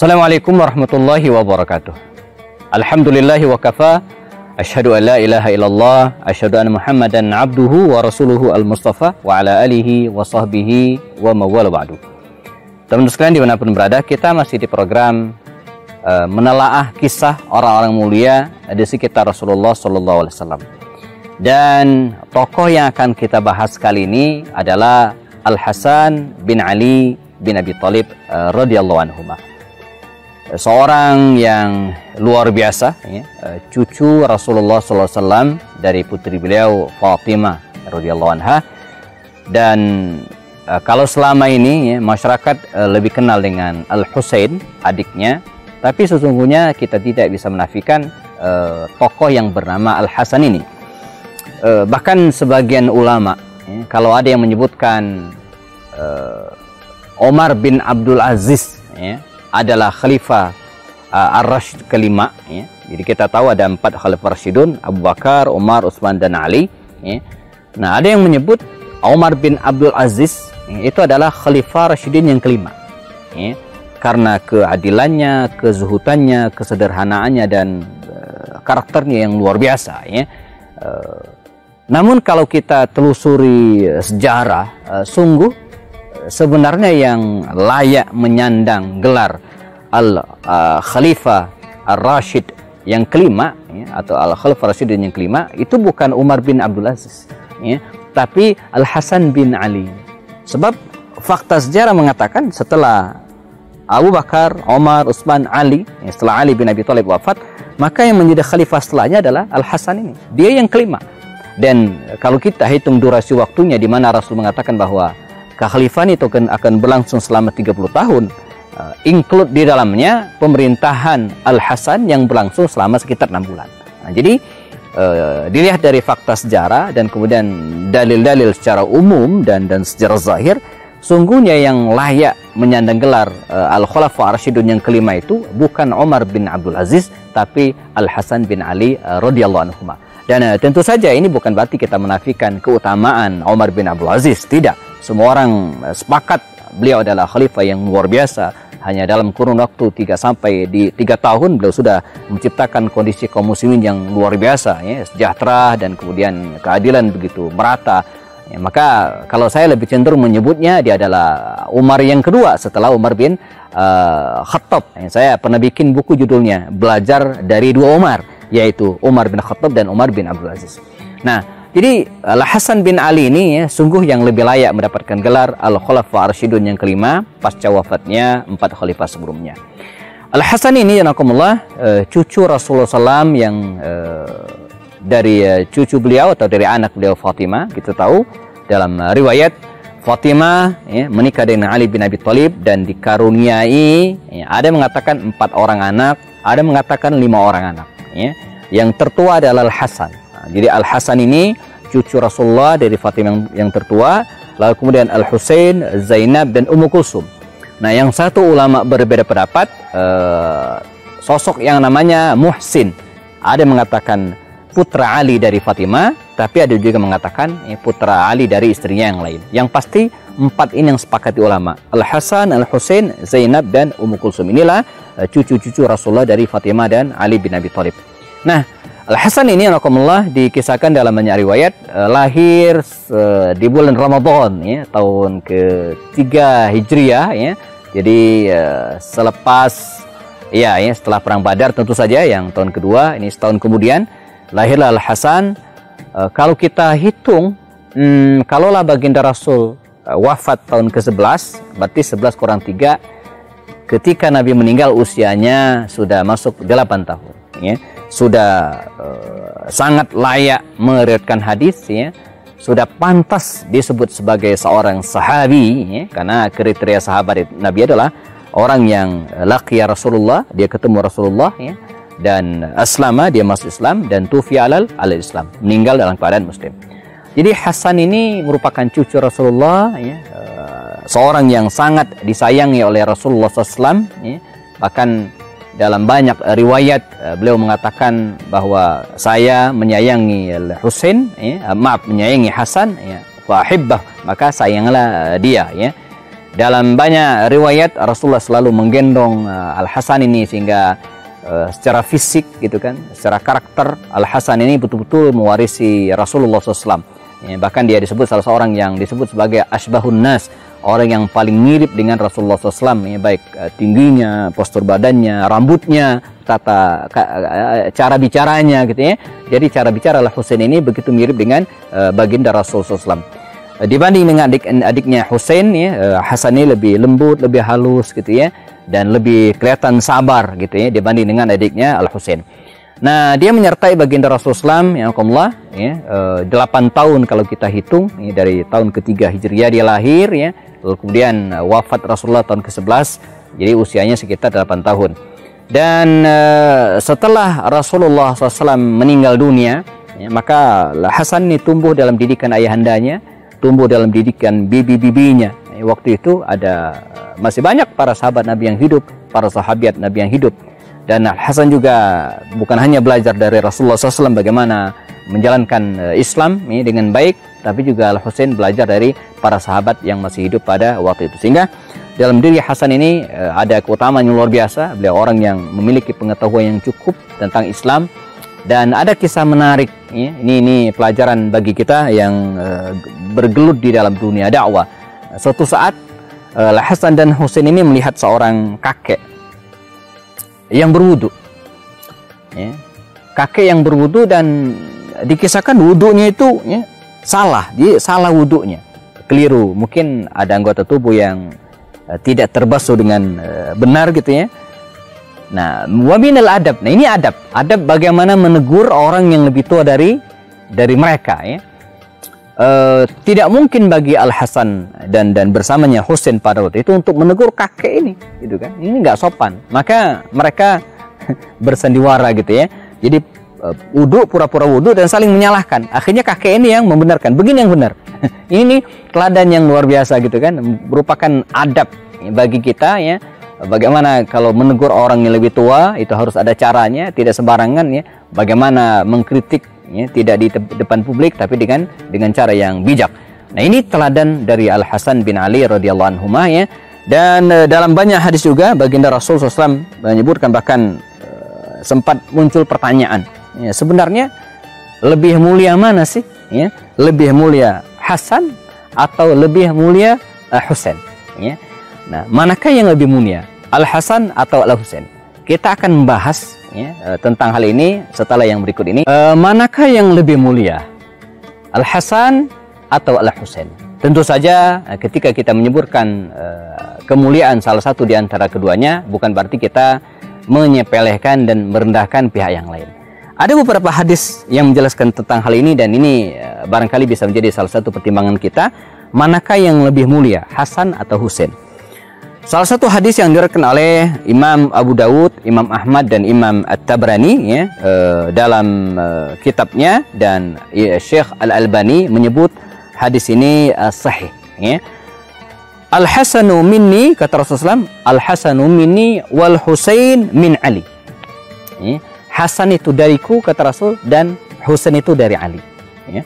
Assalamualaikum warahmatullahi wabarakatuh. Alhamdulillahi wa kafa. Asyhadu an la ilaha illallah, asyhadu anna Muhammadan abduhu wa rasuluhu al-Mustafa wa ala alihi wa sahbihi wa mawala ba'du. Teman-teman sekalian dimanapun berada, kita masih di program menelaah kisah orang-orang mulia di sekitar Rasulullah Sallallahu Alaihi Wasallam. Dan tokoh yang akan kita bahas kali ini adalah Al-Hasan bin Ali bin Abi Thalib radhiyallahu anhu. Seorang yang luar biasa, ya, cucu Rasulullah SAW dari putri beliau Fatimah radhiyallahu anha. Dan kalau selama ini ya, masyarakat lebih kenal dengan Al-Husain, adiknya, tapi sesungguhnya kita tidak bisa menafikan tokoh yang bernama Al-Hasan ini. Bahkan sebagian ulama, ya, kalau ada yang menyebutkan Omar bin Abdul Aziz, ya, adalah Khalifah Ar-Rasyid kelima, ya. Jadi kita tahu ada 4 Khalifah Rasyidun, Abu Bakar, Umar, Utsman dan Ali, ya. Nah, ada yang menyebut Omar bin Abdul Aziz, ya, itu adalah Khalifah Rasyidin yang kelima, ya. Karena keadilannya, kezuhutannya, kesederhanaannya dan karakternya yang luar biasa, ya. Namun kalau kita telusuri sejarah, sungguh sebenarnya yang layak menyandang gelar Al-Khalifah Ar-Rasyid yang kelima, ya, atau Al-Khalifah Rasyidin yang kelima, itu bukan Umar bin Abdul Aziz, ya, tapi Al-Hasan bin Ali. Sebab fakta sejarah mengatakan setelah Abu Bakar, Umar, Utsman, Ali, ya, setelah Ali bin Abi Thalib wafat, maka yang menjadi khalifah setelahnya adalah Al-Hasan ini. Dia yang kelima. Dan kalau kita hitung durasi waktunya, di mana Rasul mengatakan bahwa kekhalifahan itu akan berlangsung selama 30 tahun, include di dalamnya pemerintahan Al-Hasan yang berlangsung selama sekitar 6 bulan. Nah, jadi dilihat dari fakta sejarah dan kemudian dalil-dalil secara umum dan secara zahir, sungguhnya yang layak menyandang gelar Al-Khulafa Ar-Rasyidun yang kelima itu bukan Umar bin Abdul Aziz, tapi Al-Hasan bin Ali radhiyallahu anhu. Dan tentu saja ini bukan berarti kita menafikan keutamaan Umar bin Abdul Aziz, tidak. Semua orang sepakat beliau adalah khalifah yang luar biasa. Hanya dalam kurun waktu 3 tahun beliau sudah menciptakan kondisi kaum muslimin yang luar biasa, ya, sejahtera dan kemudian keadilan begitu merata. Ya, maka kalau saya lebih cenderung menyebutnya dia adalah Umar yang kedua setelah Umar bin Khattab. Ya, saya pernah bikin buku judulnya Belajar dari Dua Umar, yaitu Umar bin Khattab dan Umar bin Abdul Aziz. Nah, jadi Al-Hasan bin Ali ini, ya, sungguh yang lebih layak mendapatkan gelar Al-Khulafa Ar-Rasyidun yang kelima pasca wafatnya 4 khalifah sebelumnya. Al-Hasan ini, yanakumullah, cucu Rasulullah SAW yang dari cucu beliau atau dari anak beliau Fatimah. Kita tahu dalam riwayat Fatimah, ya, menikah dengan Ali bin Abi Thalib dan dikaruniai, ya, ada mengatakan 4 orang anak, ada mengatakan 5 orang anak, ya. Yang tertua adalah Al-Hasan. Jadi Al-Hasan ini cucu Rasulullah dari Fatimah yang tertua, lalu kemudian Al-Husain, Zainab dan Ummu Kulsum. Nah, yang satu ulama berbeda pendapat, sosok yang namanya Muhsin. Ada yang mengatakan putra Ali dari Fatimah, tapi ada juga mengatakan putra Ali dari istrinya yang lain. Yang pasti 4 ini yang sepakati ulama. Al-Hasan, Al-Husain, Zainab dan Ummu Kulsum. Inilah cucu-cucu Rasulullah dari Fatimah dan Ali bin Abi Thalib. Nah, Al-Hasan ini, alhamdulillah, dikisahkan dalam banyak riwayat lahir di bulan Ramadan, ya, tahun ke-3 Hijriah, ya. Jadi selepas setelah perang Badar tentu saja, yang tahun kedua, ini setahun kemudian lahirlah Al-Hasan. Kalau kita hitung, kalaulah baginda Rasul wafat tahun ke-11, berarti 11 kurang 3, ketika Nabi meninggal usianya sudah masuk 8 tahun, ya. Sudah sangat layak meriwayatkan hadis, ya. Sudah pantas disebut sebagai seorang sahabi, ya, karena kriteria sahabat Nabi adalah orang yang laqiya Rasulullah, dia ketemu Rasulullah, ya, dan aslama, dia masuk Islam, dan tufiya alal Islam, meninggal dalam keadaan muslim. Jadi Hasan ini merupakan cucu Rasulullah, ya, seorang yang sangat disayangi oleh Rasulullah SAW, ya. Bahkan dalam banyak riwayat beliau mengatakan bahwa saya menyayangi Al-Husain, ya, menyayangi Hasan, ya, fa ahibbah, maka sayanglah dia, ya. Dalam banyak riwayat Rasulullah selalu menggendong Al-Hasan ini, sehingga secara fisik gitu kan, secara karakter Al-Hasan ini betul-betul mewarisi Rasulullah SAW. Ya, bahkan dia disebut salah seorang yang disebut sebagai asbahun nas, orang yang paling mirip dengan Rasulullah SAW, ya, baik tingginya, postur badannya, rambutnya, cara bicaranya gitu ya. Jadi cara bicara Al-Husain ini begitu mirip dengan baginda Rasulullah SAW. Dibanding dengan adiknya Husain, ya, Hasan ini lebih lembut, lebih halus gitu ya, dan lebih kelihatan sabar gitu ya dibanding dengan adiknya Al-Husain. Nah, dia menyertai baginda Rasulullah SAW, ya, 8 tahun kalau kita hitung, ya, dari tahun ketiga Hijriah dia lahir, ya, lalu kemudian wafat Rasulullah tahun ke-11, jadi usianya sekitar 8 tahun. Dan setelah Rasulullah SAW meninggal dunia, ya, maka Hasan ini tumbuh dalam didikan ayahandanya, tumbuh dalam didikan bibi-bibinya. Waktu itu ada masih banyak para sahabat Nabi yang hidup, para sahabat Nabi yang hidup. Dan Hasan juga bukan hanya belajar dari Rasulullah SAW bagaimana menjalankan Islam ini dengan baik, tapi juga Al-Husain belajar dari para sahabat yang masih hidup pada waktu itu. Sehingga dalam diri Hasan ini ada keutamaan yang luar biasa. Beliau orang yang memiliki pengetahuan yang cukup tentang Islam. Dan ada kisah menarik, ya. Ini pelajaran bagi kita yang bergelut di dalam dunia dakwah. Suatu saat Hasan dan Husain ini melihat seorang kakek yang berwudu, ya. Kakek yang berwudu, dan dikisahkan wudunya itu, ya, salah, dia salah wudunya, keliru. Mungkin ada anggota tubuh yang tidak terbasuh dengan benar gitu ya. Nah, waminal adab. Nah, ini adab bagaimana menegur orang yang lebih tua dari mereka, ya. Tidak mungkin bagi Al-Hasan dan bersamanya Husain pada waktu itu untuk menegur kakek ini, gitu kan? Ini nggak sopan. Maka mereka bersandiwara gitu ya. Jadi wudu, pura-pura wudu dan saling menyalahkan. Akhirnya kakek ini yang membenarkan. Begini yang benar. Ini nih teladan yang luar biasa gitu kan. Merupakan adab bagi kita, ya. Bagaimana kalau menegur orang yang lebih tua, itu harus ada caranya, tidak sembarangan, ya. Bagaimana mengkritik, ya, tidak di depan publik, tapi dengan cara yang bijak. Nah, ini teladan dari Al-Hasan bin Ali radhiyallahu anhu, ya. Dan dalam banyak hadis juga baginda Rasul SAW menyebutkan, bahkan sempat muncul pertanyaan, ya, sebenarnya lebih mulia mana sih, ya? Lebih mulia Hasan atau lebih mulia Husain, ya? Nah, manakah yang lebih mulia, Al-Hasan atau Al-Husain? Kita akan membahas, ya, tentang hal ini setelah yang berikut ini. Manakah yang lebih mulia, Al-Hasan atau Al-Husain? Tentu saja ketika kita menyebutkan kemuliaan salah satu di antara keduanya, bukan berarti kita menyepelekan dan merendahkan pihak yang lain. Ada beberapa hadis yang menjelaskan tentang hal ini, dan ini barangkali bisa menjadi salah satu pertimbangan kita, manakah yang lebih mulia, Hasan atau Husain. Salah satu hadis yang diriwayatkan oleh Imam Abu Dawud, Imam Ahmad, dan Imam At-Tabrani, ya, dalam kitabnya, dan Syekh Al-Albani menyebut hadis ini sahih, ya. Al-Hasanu minni, kata Rasulullah SAW, Al-Hasanu minni wal Husain min Ali, ya. Hasan itu dariku, kata Rasul, dan Husain itu dari Ali, ya.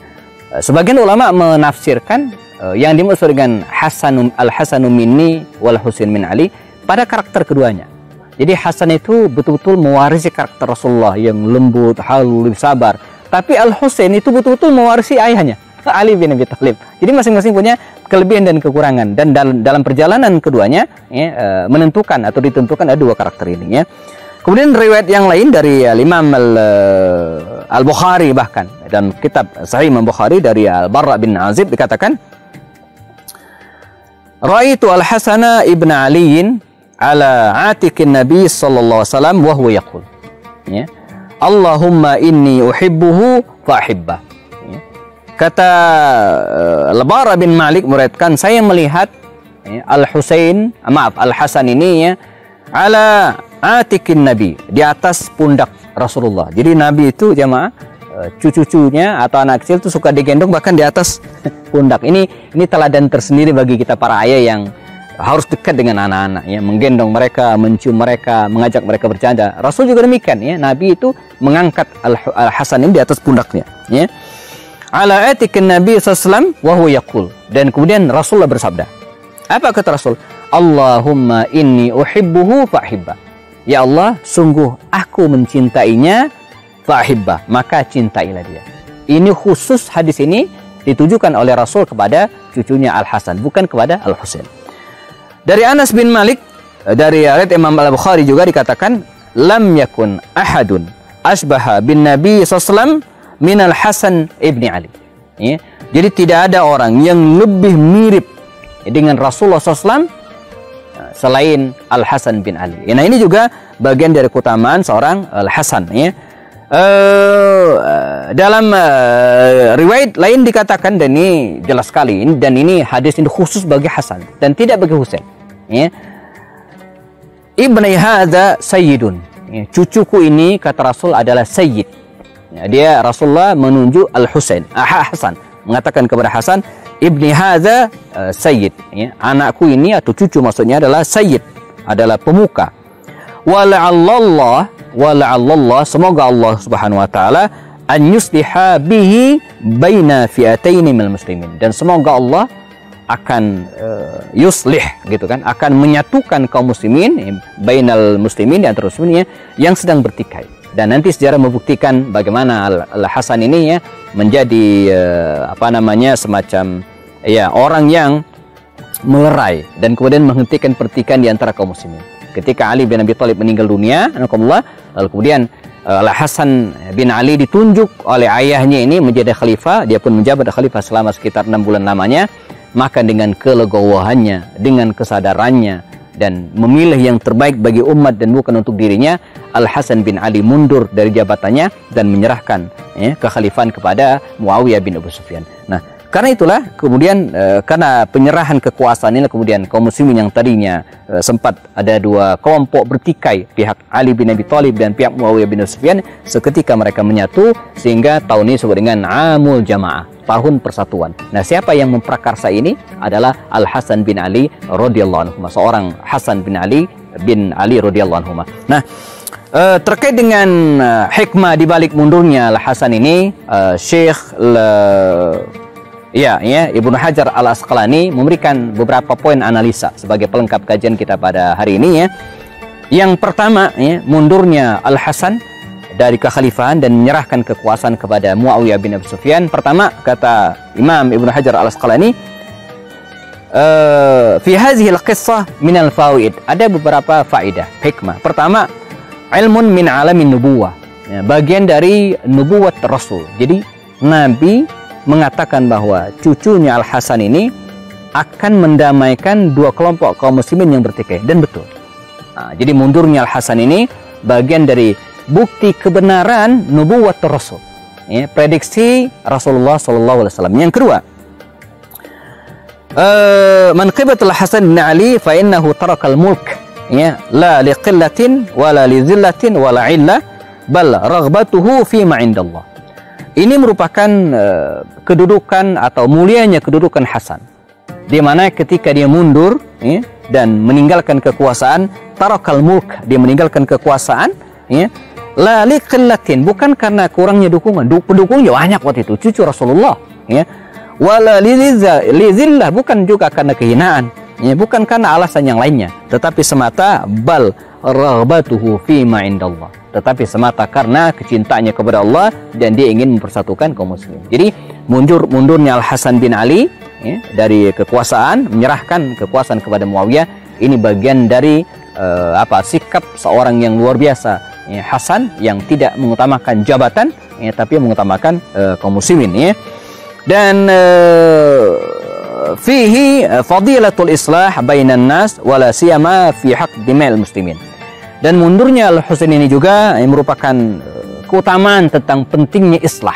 Sebagian ulama menafsirkan yang dimaksud dengan Al-Hasanu minni wal Husain min Ali pada karakter keduanya. Jadi Hasan itu betul-betul mewarisi karakter Rasulullah yang lembut, halus, sabar. Tapi Al-Husain itu betul-betul mewarisi ayahnya, Ali bin Abi Thalib. Jadi masing-masing punya kelebihan dan kekurangan, dan dalam perjalanan keduanya, ya, menentukan atau ditentukan ada dua karakter ini, ya. Kemudian riwayat yang lain dari Imam Al-Bukhari, bahkan dan kitab Sahih Imam Bukhari dari Al-Barra bin Azib dikatakan, Ra'aitu Al-Hasana ibn Aliin ala atiqin Nabi sallallahu alaihi wasallam wa huwa yaqul, ya, Allahumma inni uhibbuhu fa ahibbah. Ya. Kata Al-Bara bin Malik meriwayatkan, saya melihat, ya, Al-Hasan ini, ya, ala atiqin Nabi, di atas pundak Rasulullah. Jadi Nabi itu, jamaah, cucu-cucunya atau anak kecil itu suka digendong bahkan di atas pundak. Ini teladan tersendiri bagi kita para ayah yang harus dekat dengan anak-anak, ya, menggendong mereka, mencium mereka, mengajak mereka bercanda. Rasul juga demikian, ya. Nabi itu mengangkat Al-Hasan ini di atas pundaknya, ya. Ala atiqin Nabi sallallahu alaihi wasallam wa huwa yaqul, dan kemudian Rasulullah bersabda, Apa kata Rasul? Allahumma inni uhibbuhu fa'hibba. Ya Allah, sungguh aku mencintainya, fa'hibba, maka cintailah dia. Ini khusus hadis ini ditujukan oleh Rasul kepada cucunya Al-Hasan, bukan kepada Al-Husain. Dari Anas bin Malik, dari riwayat Imam Al-Bukhari juga dikatakan, lam yakun ahadun asbaha bin Nabi SAW minal Hasan ibni Ali. Ya. Jadi tidak ada orang yang lebih mirip dengan Rasulullah SAW selain Al-Hasan bin Ali. Nah, ini juga bagian dari keutamaan seorang Al-Hasan. Ya. Dalam riwayat lain dikatakan, dan ini jelas sekali, dan ini hadis ini khusus bagi Hasan dan tidak bagi Husain. Ya. Ibni hadza sayyidun. Ya, cucuku ini kata Rasul adalah sayyid. Ya, dia Rasulullah menunjuk Al-Husain, Hasan, mengatakan kepada Hasan, ibni hadza sayyid. Ya, anakku ini atau cucu maksudnya adalah sayyid, adalah pemuka. Wala'allallah, semoga Allah Subhanahu wa taala an yusliha bihi baina fi'ataini minal muslimin, dan semoga Allah akan yuslih gitu kan, akan menyatukan kaum muslimin, bainal muslimin, di antara muslimin yang sedang bertikai. Dan nanti sejarah membuktikan bagaimana Al-Hasan ini ya menjadi semacam ya orang yang melerai dan kemudian menghentikan pertikaian di antara kaum muslimin. Ketika Ali bin Abi Thalib meninggal dunia, lalu kemudian Al-Hasan bin Ali ditunjuk oleh ayahnya ini menjadi khalifah. Dia pun menjabat khalifah selama sekitar 6 bulan lamanya. Maka dengan kelegowahannya, dengan kesadarannya, dan memilih yang terbaik bagi umat dan bukan untuk dirinya, Al-Hasan bin Ali mundur dari jabatannya dan menyerahkan kekhalifahan kepada Muawiyah bin Abu Sufyan. Nah, karena itulah kemudian karena penyerahan kekuasaan ini, kemudian kaum muslimin yang tadinya sempat ada dua kelompok bertikai, pihak Ali bin Abi Thalib dan pihak Muawiyah bin Abu Sufyan, seketika mereka menyatu sehingga tahun ini disebut dengan Amul Jamaah, tahun persatuan. Nah, siapa yang memprakarsa ini adalah Al-Hasan bin Ali radhiyallahu anhu, seorang Hasan bin Ali radhiyallahu anhu. Nah, terkait dengan hikmah di balik mundurnya Al-Hasan ini, Syekh Ibnu Hajar Al-Asqalani memberikan beberapa poin analisa sebagai pelengkap kajian kita pada hari ini ya. Yang pertama ya, mundurnya Al-Hasan dari kekhalifahan dan menyerahkan kekuasaan kepada Muawiyah bin Abi Sufyan. Pertama, kata Imam Ibnu Hajar Al-Asqalani, fi hadhihi al-qissah min al-fawaid, ada beberapa faedah, hikmah. Pertama, ilmun min alamin nubuwah, ya, bagian dari nubuwat Rasul. Jadi Nabi mengatakan bahwa cucunya Al-Hasan ini akan mendamaikan dua kelompok kaum muslimin yang bertikai, dan betul. Nah, jadi mundurnya Al-Hasan ini bagian dari bukti kebenaran nubuwat Rasul, ya, prediksi Rasulullah SAW. Yang kedua, manqibatul Hasan bin Ali fa innahu tarakal mulk, ya, la liqillatin wala lizillatin wala illah, bal raghbatuhu fi ma indallah. Ini merupakan kedudukan atau mulianya kedudukan Hasan, di mana ketika dia mundur ya, dan meninggalkan kekuasaan, tarakal mulk, dia meninggalkan kekuasaan ya, la liqillatin, bukan karena kurangnya dukungan, pendukungnya banyak waktu itu, cucu Rasulullah ya, wala lizillah, bukan juga karena kehinaan ya, bukan karena alasan yang lainnya, tetapi semata bal raghbatuhu fi ma indallah, tetapi semata karena kecintaannya kepada Allah dan dia ingin mempersatukan kaum muslimin. Jadi mundurnya Al-Hasan bin Ali ya, dari kekuasaan, menyerahkan kekuasaan kepada Muawiyah, ini bagian dari sikap seorang yang luar biasa ya, Hasan, yang tidak mengutamakan jabatan ya, tapi mengutamakan kaum muslimin ya. Dan fihi fadilatul islah bainan nas wala siyama fi haq dima'il muslimin. Dan mundurnya Al-Husain ini juga merupakan keutamaan tentang pentingnya islah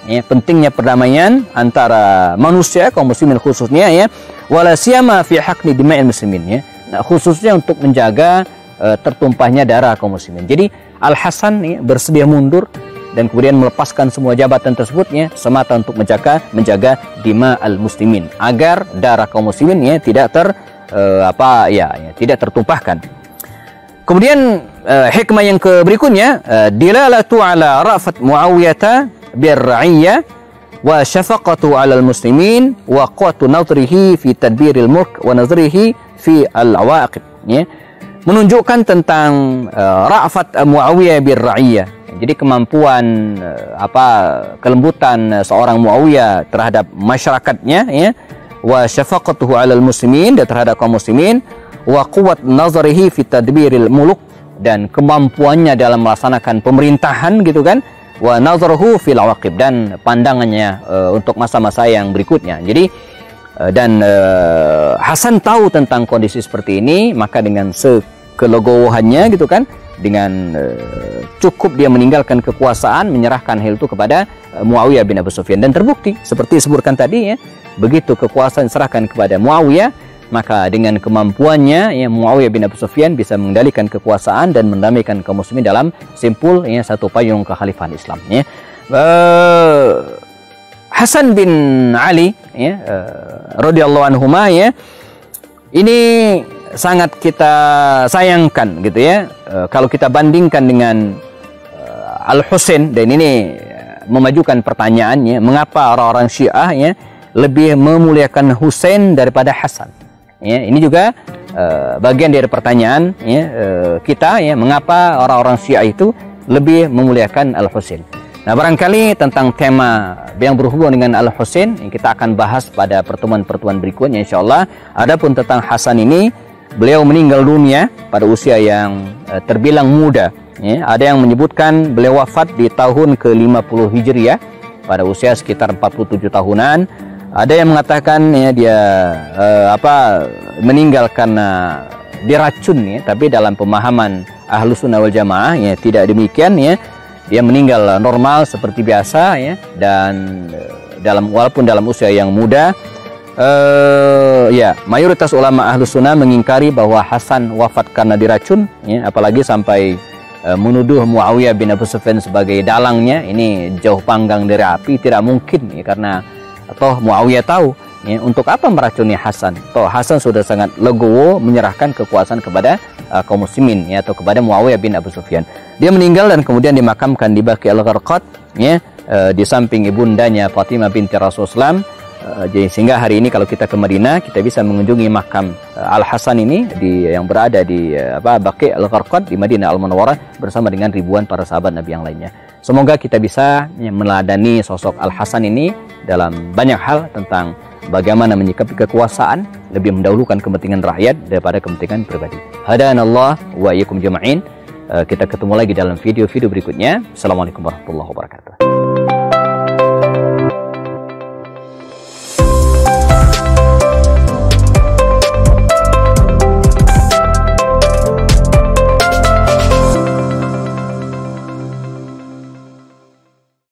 ya, pentingnya perdamaian antara manusia, kaum muslimin khususnya ya, wala siyama fi haq dima'il muslimin ya. Nah, khususnya untuk menjaga tertumpahnya darah kaum muslimin. Jadi Al-Hasan ya, bersedia mundur dan kemudian melepaskan semua jabatan tersebutnya semata untuk menjaga dima al-muslimin, agar darah kaum muslimin ya tidak tidak tertumpahkan. Kemudian hikmah yang berikutnya, dilalatu ala ra'fat Muawiyah birra'iyah wa syafaqatu 'alal muslimin wa quwwatu nadhrihi fi tadbiril mulk wa nadhrihi fi al-awaqib, ya. Menunjukkan tentang ra'fat Muawiyah bir ra'iyah. Jadi kemampuan kelembutan seorang Muawiyah terhadap masyarakatnya, ya. Wa syafaqatuhu 'alal muslimin, dan terhadap kaum muslimin, wa quwwat nazarihi fi tadbiril muluk, dan kemampuannya dalam melaksanakan pemerintahan, gitu kan. Wa nazaruhu fil awaqib, dan pandangannya untuk masa-masa yang berikutnya. Jadi Hasan tahu tentang kondisi seperti ini, maka dengan sekelegowohannya, gitu kan, dengan cukup dia meninggalkan kekuasaan, menyerahkan hal itu kepada Muawiyah bin Abu Sufyan. Dan terbukti seperti disebutkan tadi, ya, begitu kekuasaan diserahkan kepada Muawiyah, maka dengan kemampuannya, ya, Muawiyah bin Abu Sufyan bisa mengendalikan kekuasaan dan mendamaikan kaum muslimin dalam simpul, ya, satu payung kekhalifahan Islam, ya. Hasan bin Ali, ya, radhiyallahu anhuma, ya, ini sangat kita sayangkan, gitu ya, kalau kita bandingkan dengan Al-Husain. Dan ini memajukan pertanyaannya, mengapa orang-orang Syiah, ya, lebih memuliakan Husain daripada Hasan. Ya, ini juga bagian dari pertanyaan, ya, kita, ya, mengapa orang-orang Syiah itu lebih memuliakan Al-Husain. Nah, barangkali tentang tema yang berhubungan dengan Al-Husain yang kita akan bahas pada pertemuan-pertemuan berikutnya, insyaallah. Adapun tentang Hasan ini, beliau meninggal dunia pada usia yang terbilang muda, ya. Ada yang menyebutkan beliau wafat di tahun ke-50 Hijriah pada usia sekitar 47 tahunan. Ada yang mengatakan, ya, dia meninggal karena diracun, ya. Tapi dalam pemahaman Ahlus Sunnah wal Jamaah, ya, tidak demikian, ya. Dia meninggal normal seperti biasa, ya, dan walaupun dalam usia yang muda. Ya, mayoritas ulama Ahlus Sunnah mengingkari bahwa Hasan wafat karena diracun, ya, apalagi sampai menuduh Muawiyah bin Abu Sufyan sebagai dalangnya. Ini jauh panggang dari api, tidak mungkin, ya, karena toh Muawiyah tahu, ya, untuk apa meracuni Hasan. Toh Hasan sudah sangat legowo menyerahkan kekuasaan kepada kaum muslimin, ya, atau kepada Muawiyah bin Abu Sufyan. Dia meninggal dan kemudian dimakamkan di Baqi al-Gharqad, ya, di samping ibundanya Fatimah binti Rasulullah. Jadi sehingga hari ini kalau kita ke Madinah, kita bisa mengunjungi makam Al-Hasan ini yang berada di Baqi al-Gharqad di Madinah Al-Munawwarah bersama dengan ribuan para sahabat Nabi yang lainnya. Semoga kita bisa, ya, meneladani sosok Al-Hasan ini dalam banyak hal tentang bagaimana menyikapi kekuasaan, lebih mendahulukan kepentingan rakyat daripada kepentingan pribadi. Hadanallah wa iyyakum jama'in. Kita ketemu lagi dalam video-video berikutnya. Assalamualaikum warahmatullahi wabarakatuh.